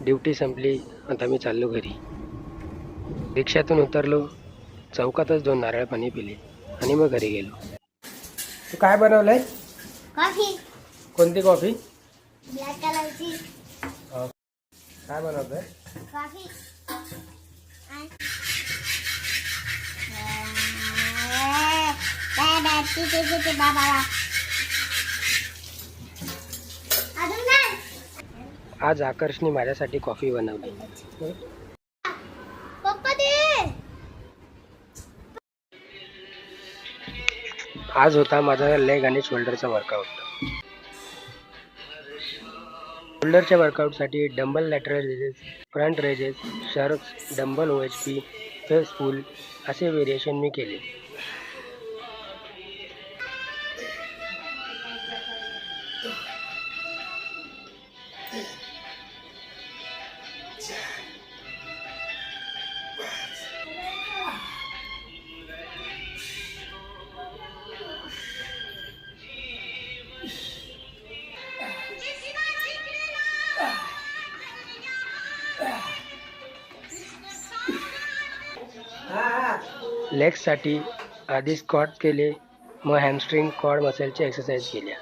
Duty संपली. आता मी चाललो घरी. रिक्षातून उतरलो. चौकातच 2 नारळ पाणी पिले आणि मग घरी गेलो. तू काय बनवलंय? कॉफी. कोणती कॉफी? ब्लॅक कलरची काय बनवतोय? कॉफी. आज आकर्षने माझ्यासाठी कॉफी बनवली. पप्पा दे. आज होता माझा लेग आणि शोल्डरचा वर्कआउट. शोल्डरच्या वर्कआउटसाठी dumbbell lateral raises, front raises, shrugs, dumbbell OHP, face pull असे व्हेरिएशन मी केले. लेग्ससाठी आधी स्क्वॉट केले, मग हॅमस्ट्रिंग क्वाड मसलच्या एक्सरसाइज केल्या.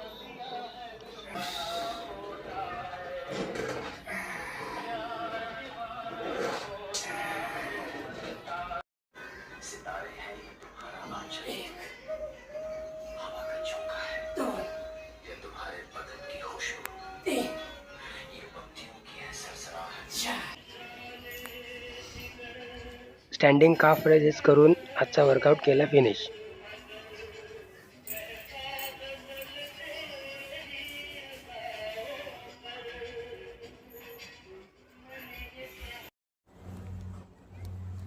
स्टँडिंग काफ रेजेस करून आजचा वर्कआउट केला फिनिश.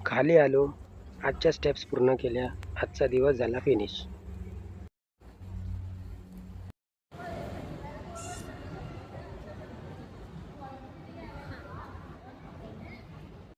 खाली आलो. आजच्या स्टेप्स पूर्ण केल्या. आजचा दिवस झाला फिनिश.